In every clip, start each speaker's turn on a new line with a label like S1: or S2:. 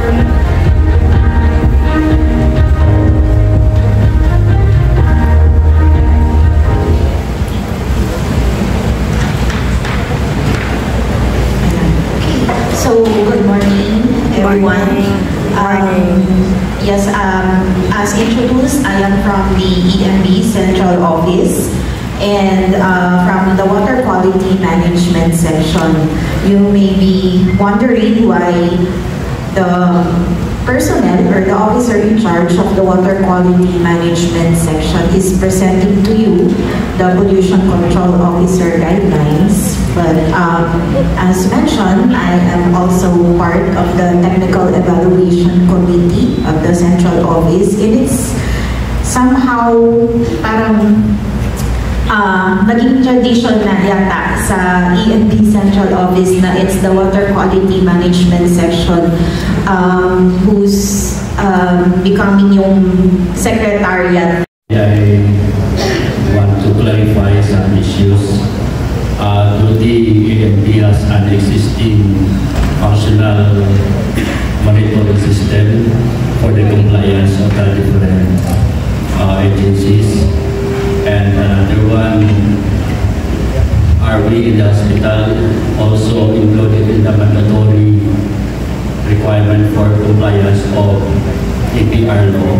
S1: So, good morning, everyone. Yes, as introduced, I am from the EMB Central Office and from the Water Quality Management section. You may be wondering why the personnel or the officer in charge of the Water Quality Management section is presenting to you the Pollution Control Officer Guidelines. But as mentioned, I am also part of the Technical Evaluation Committee of the Central Office. And it's somehow parang naging tradition na yata sa EMB Central Office na it's the Water Quality Management section who's becoming yung secretariat.
S2: I want to clarify some issues. The EMB has an existing functional monitoring system for the compliance of the different agencies. And the one are we in the hospital also included in the mandatory requirement for compliance of EPR law.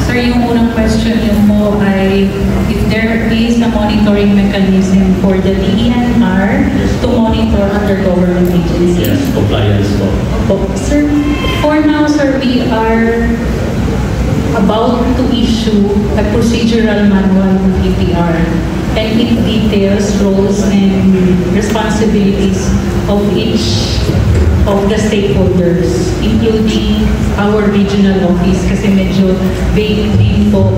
S3: Sir, yung unang question mo ay if there is a monitoring mechanism for the DENR to monitor other government agencies.
S2: Yes, compliance law.
S3: Sir, for now, sir, we are about to issue a procedural manual of EPR, and it details roles and responsibilities of each of the stakeholders, including our regional office, kasi medyo vague din po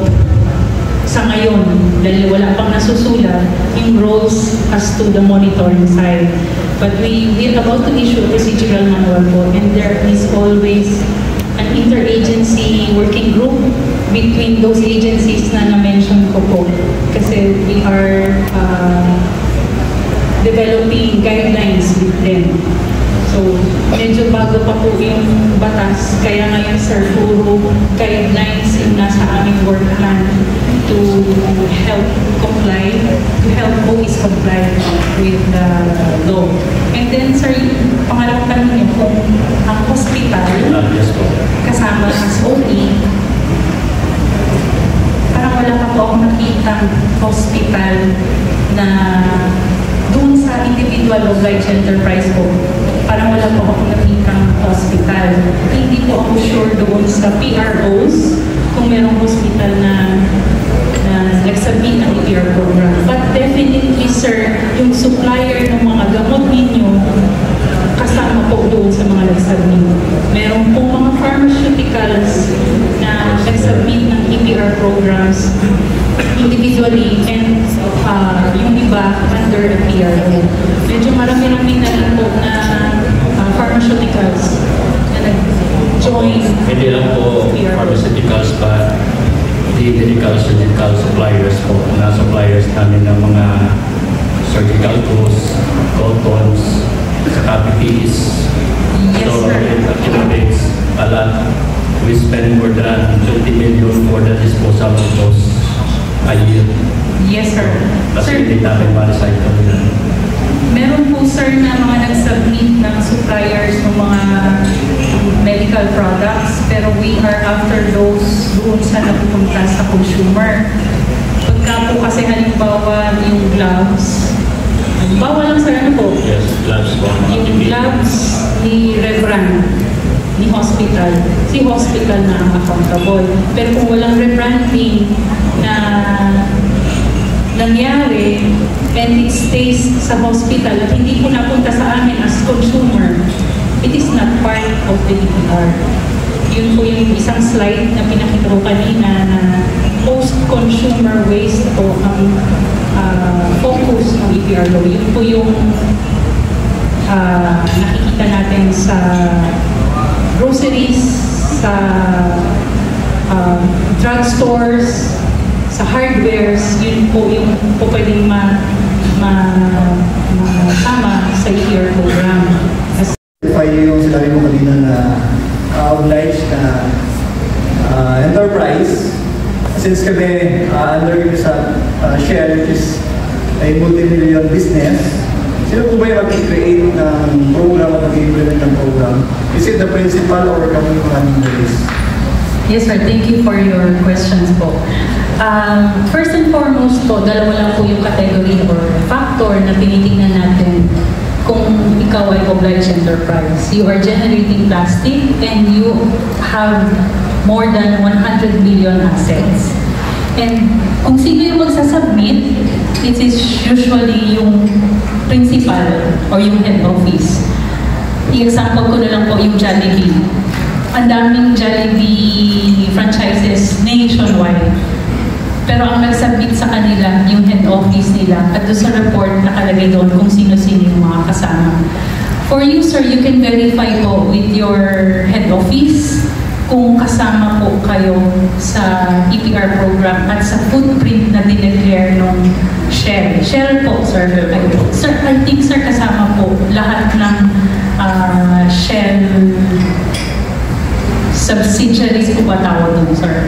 S3: sa ngayon dahil wala pang nasusulat yung roles as to the monitoring side. But we're about to issue a procedural manual po, and there is always an interagency working group between those agencies na na-mention ko po. Kasi we are developing guidelines with them. So, medyo bago pa po yung batas, kaya ngayon sir, puro guidelines yung nasa aming work plan to help comply, to help always comply with the law. And then sir, pangalawang tanong niyo kung ang hospital kasama as OE, parang wala pa po akong nakitang hospital na doon sa individual obliged enterprise po. Parang wala po akong nakitang hospital. Hindi po ako sure doon sa PROs kung merong hospital na nagsabit ng EPR program. But definitely, sir, yung supplier ng mga gamot ninyo kasama po doon sa mga nagsabit. Meron pong mga pharmaceuticals na nagsabit ng EPR programs individually and yung iba under the PRO. Medyo marami-rami na rin po na pharmaceuticals na nag-join.
S2: Hindi lang po pharmaceuticals but the medical surgical suppliers po na suppliers namin ng mga surgical tools, cottons, saka PPEs.
S3: Yes,
S2: so
S3: sir.
S2: it accumulates a lot. We spend more than 20 million for the disposal of those a year.
S3: Yes, sir.
S2: Kasi hindi namin ma-recycle nila.
S3: Meron po sir na mga nag-submit ng suppliers ng mga medical products, pero we are after those doon sa napupunta sa consumer. Pagka po kasi halimbawa yung gloves, halimbawa lang sir ano po?
S2: Yes, gloves po.
S3: Yung gloves ni rebrand, ni hospital, si hospital na ang accountable. Pero kung walang rebranding na nangyari and it stays sa hospital at hindi po napunta sa amin as consumer, it is not part of the EPR. Yun po yung isang slide na pinakita ko kanina na post-consumer waste po ang focus ng EPR law. Yun po yung nakikita natin sa groceries, sa drugstores, sa hardwares, yun po yung po pwedeng masama sa EPR program.
S4: Yung sinabi mo kanina na obliged na enterprise, since kami under yung sa Shell, which is a multi-million business, sino po ba yung mag-create ng program at mag-implement ng program? Is it the principal or kami running the list?
S3: Yes, sir. Thank you for your questions po. First and foremost po, dalawa lang po yung category or factor na tinitingnan natin kung ikaw ay obliged enterprise. You are generating plastic and you have more than 100 million assets. And kung sino yung magsasubmit, it is usually yung principal or yung head office. I-example ko na lang po yung Jollibee. Ang daming Jollibee franchises nationwide. Pero ang nag-submit sa kanila, yung head office nila, at doon sa report nakalagay doon kung sino-sino yung mga kasama. For you, sir, you can verify po with your head office kung kasama po kayo sa EPR program at sa footprint na dineclare ng Shell. Shell po, sir. Sir, I think, sir, kasama po lahat ng Shell subsidiaries po ba tawag doon, sir?